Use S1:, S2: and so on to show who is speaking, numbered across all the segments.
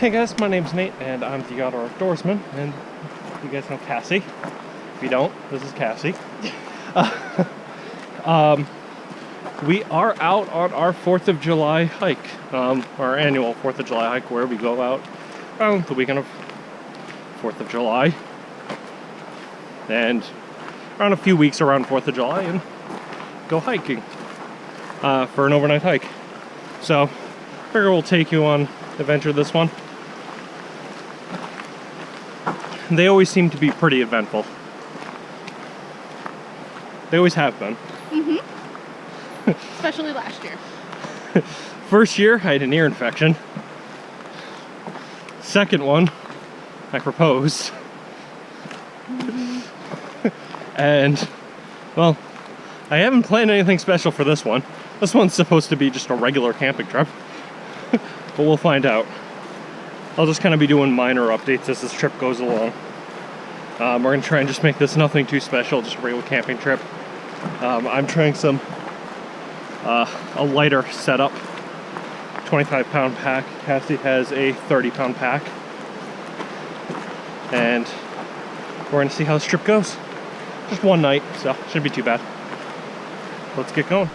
S1: Hey guys, my name's Nate and I'm the Outdoorsman, and you guys know Cassie. If you don't, this is Cassie. We are out on our 4th of July hike, our annual 4th of July hike, where we go out around the weekend of 4th of July and around a few weeks around 4th of July and go hiking for an overnight hike. So I figure we'll take you on adventure this one. They always seem to be pretty eventful. They always have been.
S2: Especially last year.
S1: First year, I had an ear infection. Second one, I proposed. And, well, I haven't planned anything special for this one. This one's supposed to be just a regular camping trip. But we'll find out. I'll just kind of be doing minor updates as this trip goes along. We're going to try and just make this nothing too special, just a regular camping trip. I'm trying some a lighter setup, 25-pound pack. Cassie has a 30-pound pack. And we're going to see how this trip goes. Just one night, so shouldn't be too bad. Let's get going.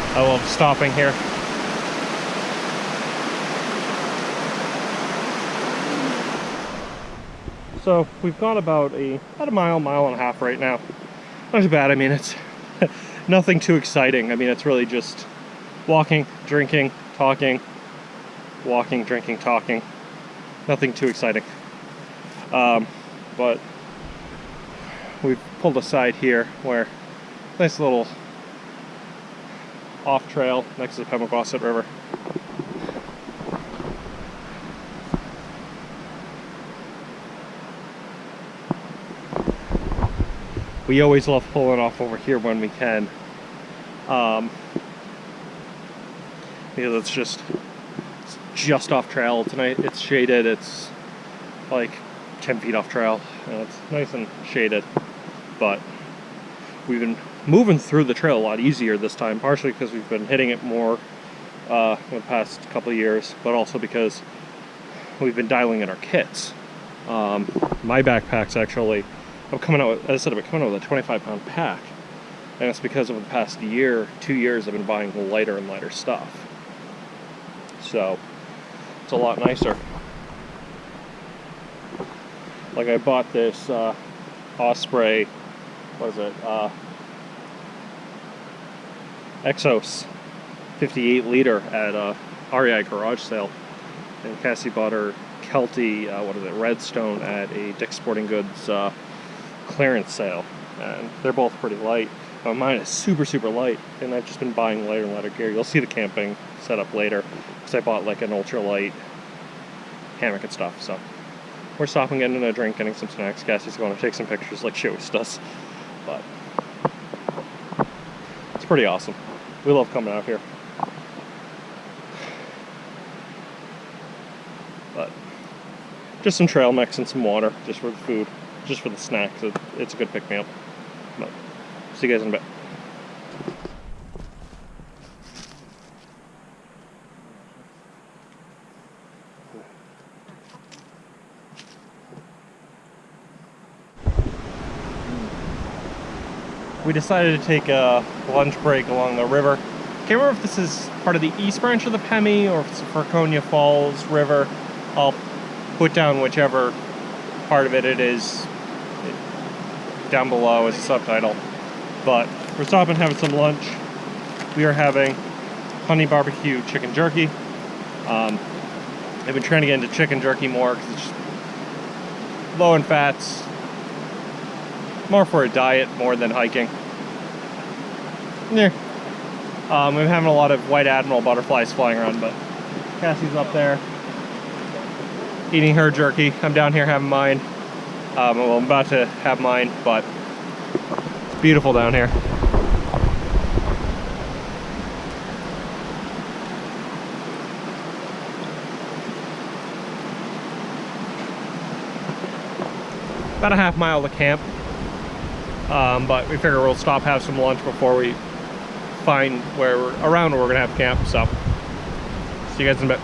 S1: I love stopping here. So we've got about a mile and a half right now. Not too bad. I mean, it's nothing too exciting. I mean, it's really just walking, drinking, talking, walking, drinking, talking. Nothing too exciting. But we've pulled aside here where nice little off trail next to the Pemigewasset River. We always love pulling off over here when we can, because it's just off trail tonight. It's shaded. It's like 10 feet off trail, and it's nice and shaded. But we've been moving through the trail a lot easier this time, partially because we've been hitting it more in the past couple of years, but also because we've been dialing in our kits. My backpack's actually, I'm coming out with, as I said, I'm coming out with a 25-pound pack, and it's because over the past year, 2 years, I've been buying lighter and lighter stuff. So it's a lot nicer. Like I bought this Osprey, what is it? Exos 58 liter at a REI garage sale, and Cassie bought her Kelty, Redstone at a Dick's Sporting Goods clearance sale, and they're both pretty light. Mine is super light, and I've just been buying lighter and lighter gear. You'll see the camping setup later, because I bought like an ultralight hammock and stuff. So we're stopping, getting a drink, getting some snacks. Cassie's going to take some pictures like she always does, but it's pretty awesome. We love coming out here. But just some trail mix and some water, just for the food, just for the snacks. It's a good pick-me-up. But see you guys in a bit. We decided to take a lunch break along the river. Can't remember if this is part of the east branch of the Pemi or if it's the Franconia Falls River. I'll put down whichever part of it is down below as a subtitle. But we're stopping and having some lunch. We are having honey barbecue chicken jerky. I've been trying to get into chicken jerky more because it's just low in fats. More for a diet more than hiking. Yeah. We're having a lot of white admiral butterflies flying around, but Cassie's up there eating her jerky. I'm down here having mine. Well, I'm about to have mine, but it's beautiful down here. About a half mile to camp, but we figure we'll stop, have some lunch before we find around where we're gonna have camp. So see you guys in a bit.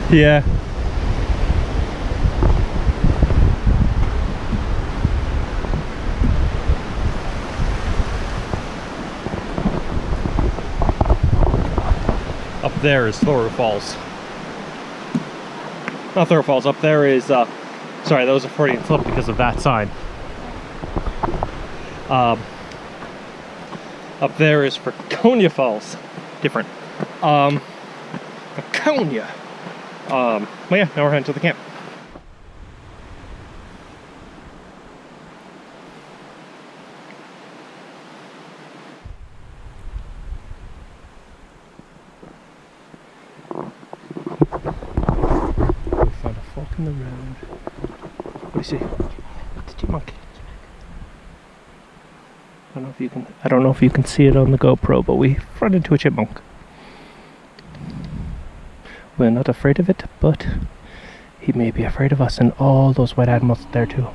S1: Yeah. Up there is Thoreau Falls. Not Thoreau Falls, up there is, sorry, that was a Freudian slip because of that sign. Up there is Franconia Falls. Different. Franconia. But yeah, now we're heading to the camp. We found a fork in the road. What do you see? It's a chipmunk. I don't know if you can see it on the GoPro, but we run into a chipmunk. We're not afraid of it, but he may be afraid of us and all those wet animals there too.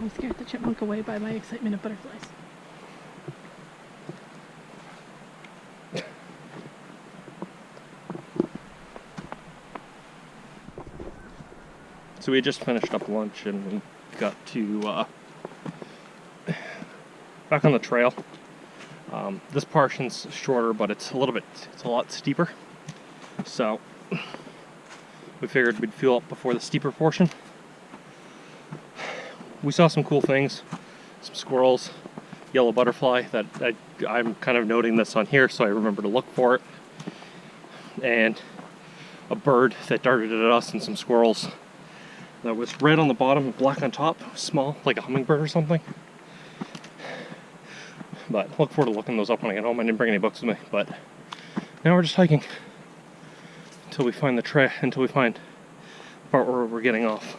S2: I scared the chipmunk away by my excitement of butterflies.
S1: So we just finished up lunch and we got to back on the trail. This portion's shorter, but it's a lot steeper. So we figured we'd fuel up before the steeper portion. We saw some cool things, some squirrels, yellow butterfly that I'm kind of noting this on here, so I remember to look for it, and a bird that darted at us, and some squirrels that was red on the bottom and black on top, small, like a hummingbird or something. But look forward to looking those up when I get home. I didn't bring any books with me, but now we're just hiking until we find the part where we're getting off.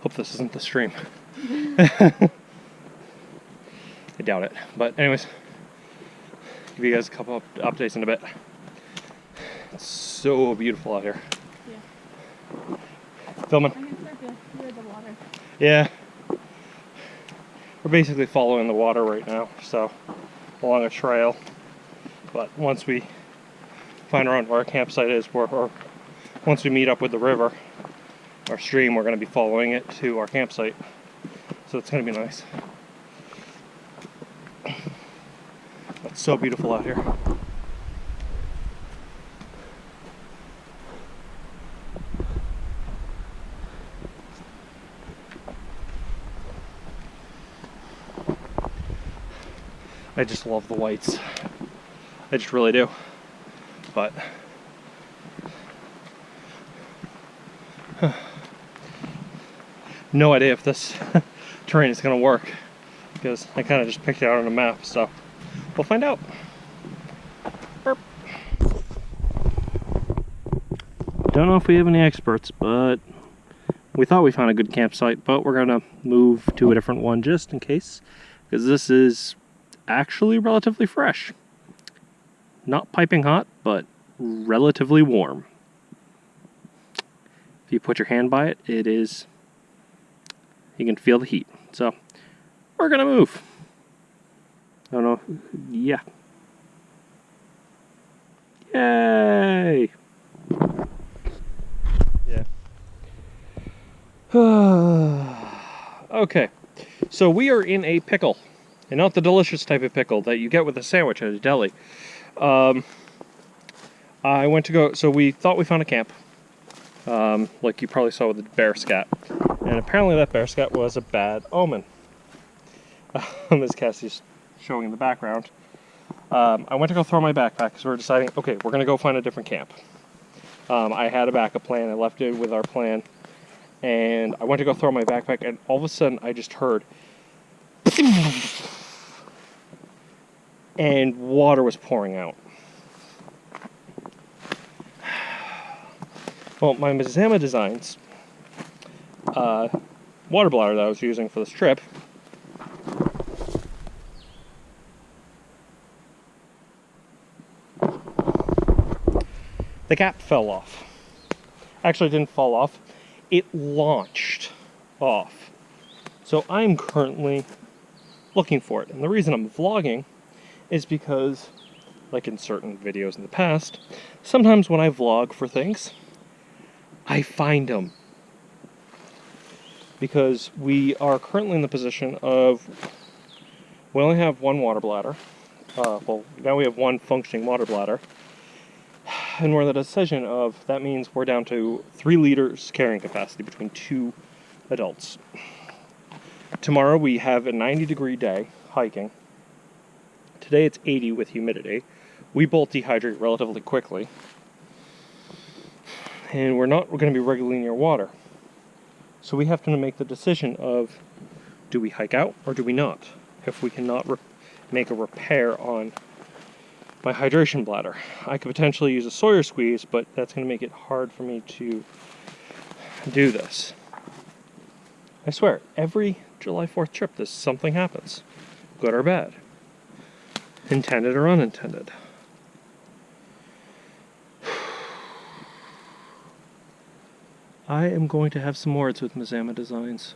S1: Hope this isn't the stream. I doubt it. But anyways, give you guys a couple of updates in a bit. It's so beautiful out here.
S2: Yeah.
S1: Filming.
S2: I can start to hear the water.
S1: Yeah. We're basically following the water right now, so along a trail. But once we find around where our campsite is, or once we meet up with the river, our stream, we're going to be following it to our campsite. So it's going to be nice. It's so beautiful out here. I just love the whites. I just really do. But no idea if this terrain is going to work, because I kind of just picked it out on a map, so we'll find out. Burp. Don't know if we have any experts, but we thought we found a good campsite, but we're going to move to a different one just in case, because this is actually relatively fresh. Not piping hot, but relatively warm. If you put your hand by it, it is, you can feel the heat. So we're gonna move. I don't know. Yeah. Yay! Yeah. Okay. So we are in a pickle. And not the delicious type of pickle that you get with a sandwich at a deli. I went to go, so we thought we found a camp, like you probably saw with the bear scat, and apparently that bear scat was a bad omen, as Cassie's showing in the background. I went to go throw my backpack because we were deciding, okay, we're going to go find a different camp. I had a backup plan, I left it with our plan, and I went to go throw my backpack, and all of a sudden I just heard, and water was pouring out. Well, my Mazama Designs water bladder that I was using for this trip the cap fell off. Actually, it didn't fall off. It launched off. So I'm currently looking for it. And the reason I'm vlogging is because, like in certain videos in the past, sometimes when I vlog for things, I find them. Because we are currently in the position of, we only have one water bladder. Well, now we have one functioning water bladder. And we're in the decision of, that means we're down to 3 liters carrying capacity between 2 adults. Tomorrow we have a 90-degree day hiking. Today it's 80 with humidity. We both dehydrate relatively quickly. And we're not going to be regularly near water. So we have to make the decision of, do we hike out or do we not? If we cannot make a repair on my hydration bladder. I could potentially use a Sawyer squeeze, but that's going to make it hard for me to do this. I swear, every July 4th trip, something happens. Good or bad. Intended or unintended. I am going to have some words with Mazama Designs.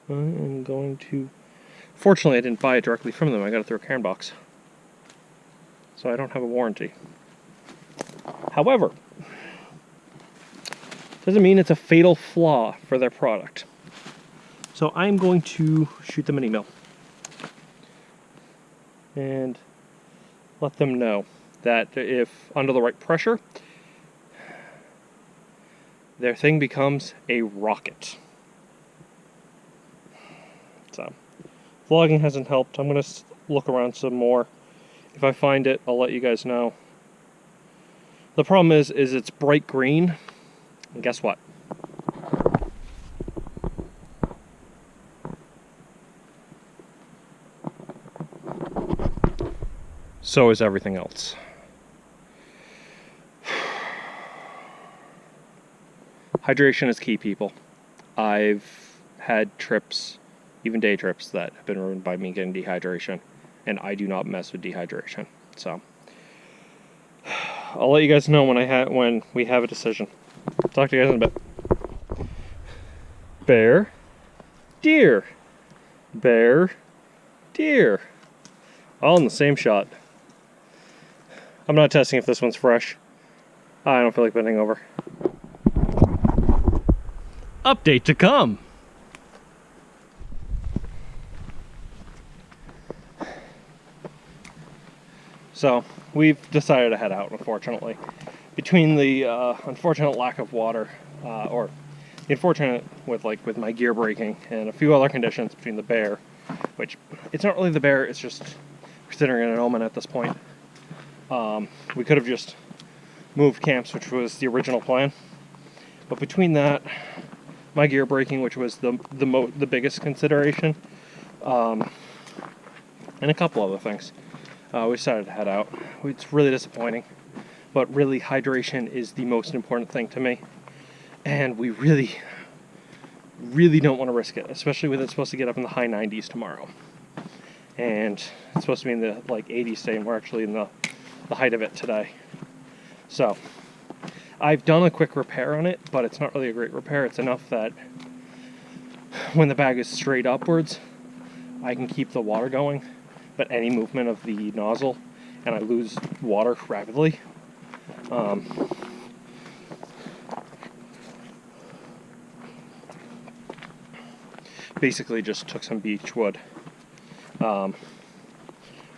S1: I am going to... Fortunately, I didn't buy it directly from them. I got it through a Cairn box. So I don't have a warranty. However, doesn't mean it's a fatal flaw for their product. So I'm going to shoot them an email and let them know that if under the right pressure, their thing becomes a rocket. So, vlogging hasn't helped. I'm going to look around some more. If I find it, I'll let you guys know. The problem is it's bright green, and guess what? So is everything else. Hydration is key, people. I've had trips, even day trips, that have been ruined by me getting dehydration, and I do not mess with dehydration. So I'll let you guys know when we have a decision. Talk to you guys in a bit. Bear, deer, bear, deer, all in the same shot. I'm not testing if this one's fresh. I don't feel like bending over. Update to come. So we've decided to head out, unfortunately. Between the unfortunate lack of water, or the unfortunate with my gear breaking, and a few other conditions between the bear, which it's not really the bear, it's just considering it an omen at this point. We could have just moved camps, which was the original plan. But between that, my gear breaking, which was the biggest consideration, and a couple other things, we decided to head out. It's really disappointing, but really hydration is the most important thing to me, and we really don't want to risk it, especially with it supposed to get up in the high 90s tomorrow, and it's supposed to be in the 80s today, and we're actually in the height of it today. So I've done a quick repair on it, but it's not really a great repair. It's enough that when the bag is straight upwards, I can keep the water going, but any movement of the nozzle and I lose water rapidly. Basically just took some beech wood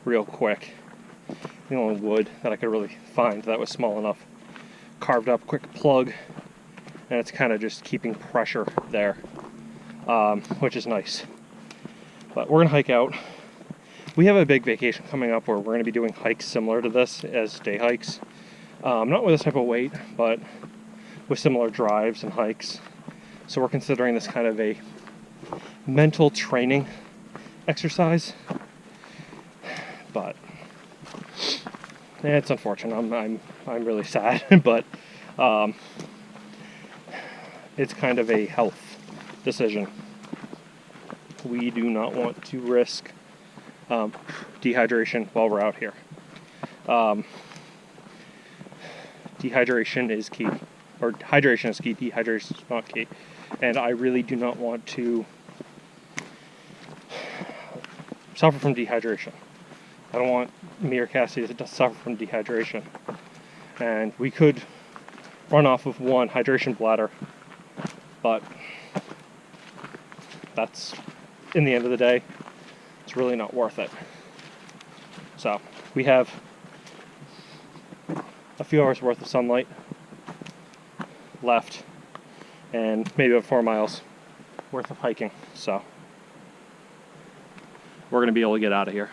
S1: real quick. the only wood that I could really find that was small enough. Carved up, quick plug, and it's kind of just keeping pressure there, which is nice. But we're gonna hike out. We have a big vacation coming up where we're gonna be doing hikes similar to this as day hikes. Not with this type of weight, but with similar drives and hikes. So we're considering this kind of a mental training exercise. But it's unfortunate. I'm really sad, but it's kind of a health decision. We do not want to risk dehydration while we're out here. Dehydration is key, or hydration is key. Dehydration is not key, and I really do not want to suffer from dehydration. I don't want me or Cassie to suffer from dehydration. And we could run off of one hydration bladder, but that's, in the end of the day, it's really not worth it. So we have a few hours worth of sunlight left and maybe about 4 miles worth of hiking. So we're gonna be able to get out of here.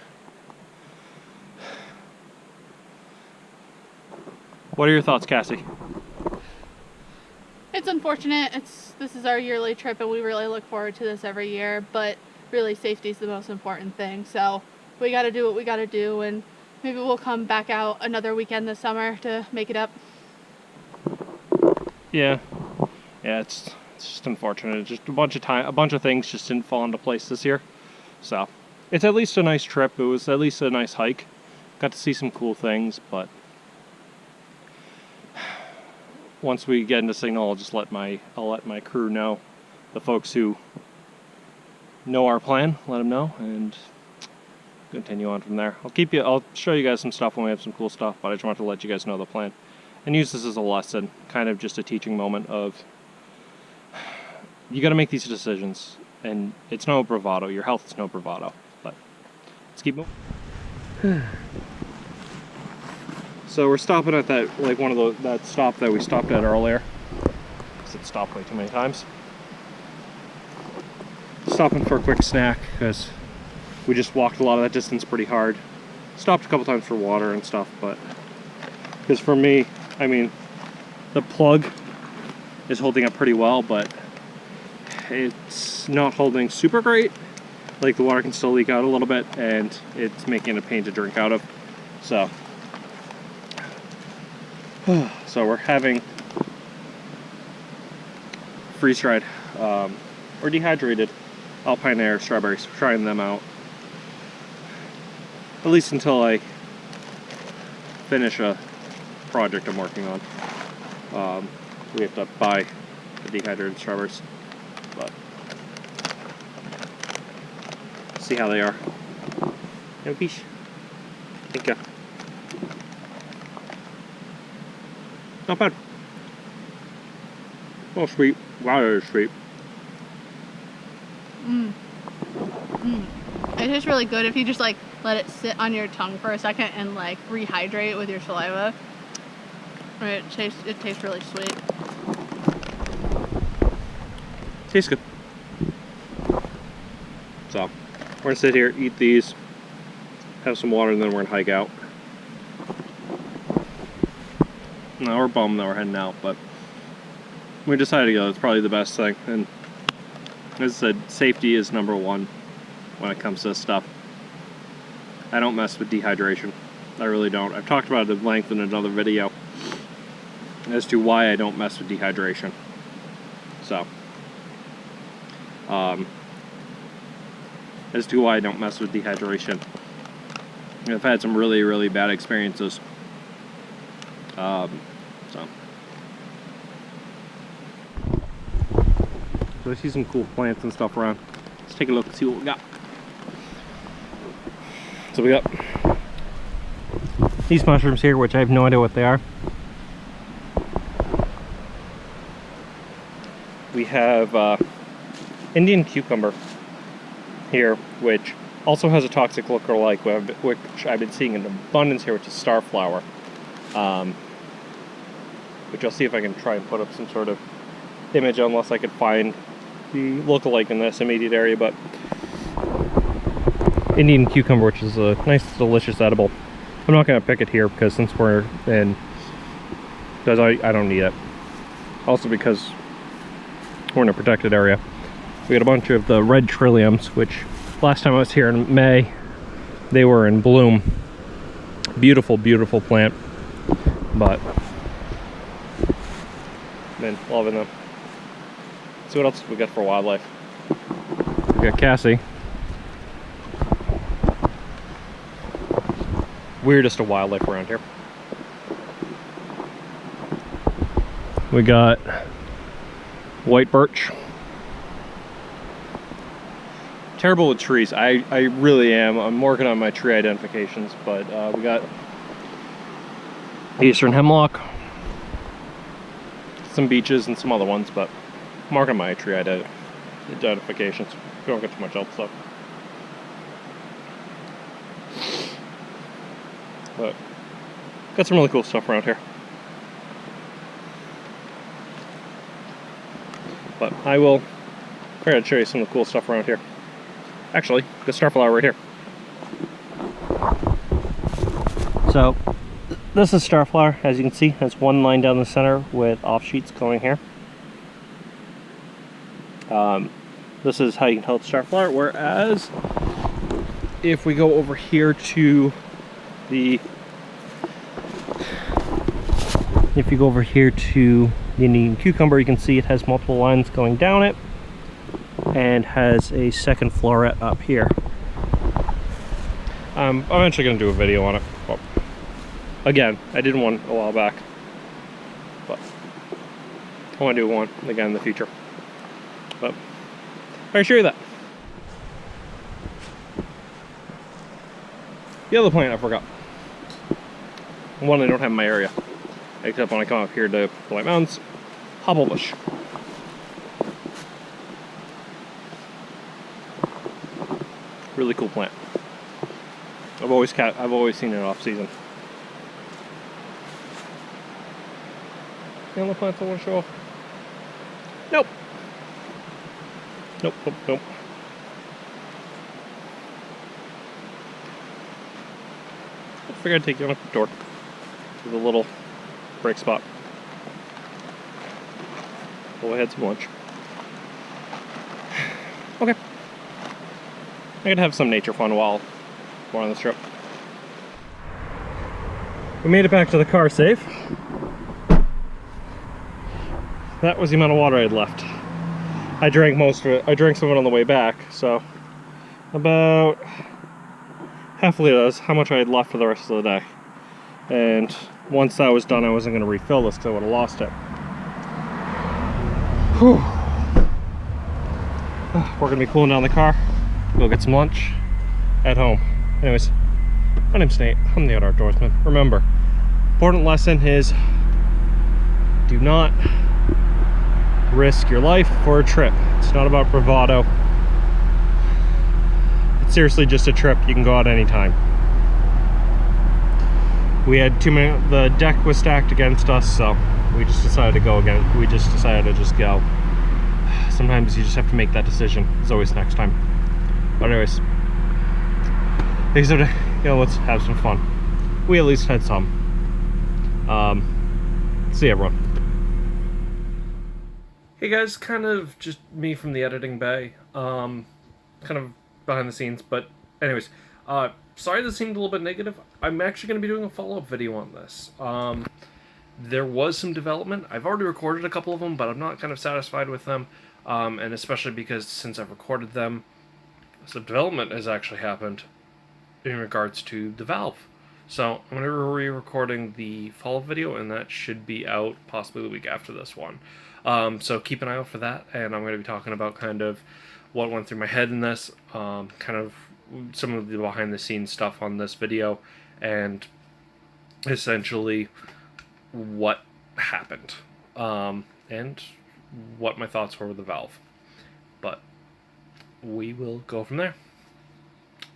S1: What are your thoughts, Cassie?
S2: It's unfortunate. This is our yearly trip and we really look forward to this every year, but really safety is the most important thing. So we got to do what we got to do, and maybe we'll come back out another weekend this summer to make it up.
S1: Yeah, it's just unfortunate. Just a bunch of things just didn't fall into place this year. So it's at least a nice trip. It was at least a nice hike. Got to see some cool things, but once we get into signal, I'll let my crew know, the folks who know our plan, let them know, and continue on from there. I'll show you guys some stuff when we have some cool stuff, but I just wanted to let you guys know the plan and use this as a lesson, kind of just a teaching moment of you got to make these decisions, and it's no bravado. Your health is no bravado, but let's keep moving. So we're stopping at that, like that stop that we stopped at earlier. Because it stopped way too many times. Stopping for a quick snack because we just walked a lot of that distance pretty hard. Stopped a couple times for water and stuff, but because for me, I mean, the plug is holding up pretty well, but it's not holding super great. Like the water can still leak out a little bit, and it's making it a pain to drink out of. So we're having freeze-dried or dehydrated Alpine Air strawberries, trying them out. At least until I finish a project I'm working on. We have to buy the dehydrated strawberries, but see how they are. No peace. Thank you. Not bad. Oh, sweet. Wow, that is sweet.
S2: It tastes really good if you just like let it sit on your tongue for a second and like rehydrate it with your saliva. It tastes really sweet.
S1: Tastes good. So we're gonna sit here, eat these, have some water, and then we're gonna hike out. No, we're bummed that we're heading out, but we decided to go. It's probably the best thing. And as I said, safety is number one when it comes to this stuff. I don't mess with dehydration. I really don't. I've talked about it at length in another video as to why I don't mess with dehydration. So, as to why I don't mess with dehydration. I've had some really, really bad experiences. So I see some cool plants and stuff around. Let's take a look and see what we got. So we got these mushrooms here, which I have no idea what they are. We have Indian cucumber here, which Also has a toxic lookalike, which I've been seeing in abundance here, which is starflower. Which I'll see if I can try and put up some sort of image, unless I could find the lookalike in this immediate area. But Indian cucumber, which is a nice, delicious edible. I'm not going to pick it here because since we're in, because I don't need it. Also because we're in a protected area. We got a bunch of the red trilliums, which last time I was here in May, they were in bloom. Beautiful, beautiful plant. But been loving them. Let's see what else we got for wildlife. We got Cassie. Weirdest of wildlife around here. We got white birch. Terrible with trees. I really am. I'm working on my tree identifications, but we got eastern hemlock, some beeches, and some other ones, but I'm working on my tree identifications. We don't get too much else stuff. But got some really cool stuff around here. But I will try to show you some of the cool stuff around here. Actually, the starflower right here. So this is starflower, as you can see, has one line down the center with offshoots going here. This is how you can tell it's starflower. Whereas if we go over here to the Indian cucumber, you can see it has multiple lines going down it and has a second floret up here. I'm eventually going to do a video on it. Well, again, I did one a while back, but I want to do one again in the future. But I'll show you that. The other plant I forgot. One I don't have in my area, except when I come up here to White Mountains, hobblebush. Really cool plant. I've always seen it off season. Any other plants I want to show off? Nope. Nope, nope, nope. I figured I'd take you on a quick tour to the little break spot. Well, I had some lunch. Okay. I could have some nature fun while we're on this trip. We made it back to the car safe. That was the amount of water I had left. I drank most of it. I drank some of it on the way back, so about half a liter. That's how much I had left for the rest of the day. And once that was done, I wasn't going to refill this because I would have lost it. Whew. We're going to be cooling down the car. Go get some lunch at home. Anyways, my name's Nate. I'm the Outdoorsman. Remember, important lesson is do not risk your life for a trip. It's not about bravado. It's seriously just a trip. You can go out anytime. We had too many, the deck was stacked against us, so we just decided to go again. We just decided to just go. Sometimes you just have to make that decision. There's always next time. But anyways, let's have some fun. We at least had some. See everyone. Hey guys, kind of just me from the editing bay. Kind of behind the scenes, but anyways, sorry this seemed a little bit negative. I'm actually going to be doing a follow-up video on this. There was some development. I've already recorded a couple of them, but I'm not kind of satisfied with them. And especially because since I've recorded them, some development has actually happened in regards to the valve. So I'm going to be re-recording the follow-up video, and that should be out possibly the week after this one. So keep an eye out for that, and I'm going to be talking about kind of what went through my head in this, kind of some of the behind-the-scenes stuff on this video, and essentially what happened, and what my thoughts were with the valve. But we will go from there.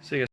S1: See you.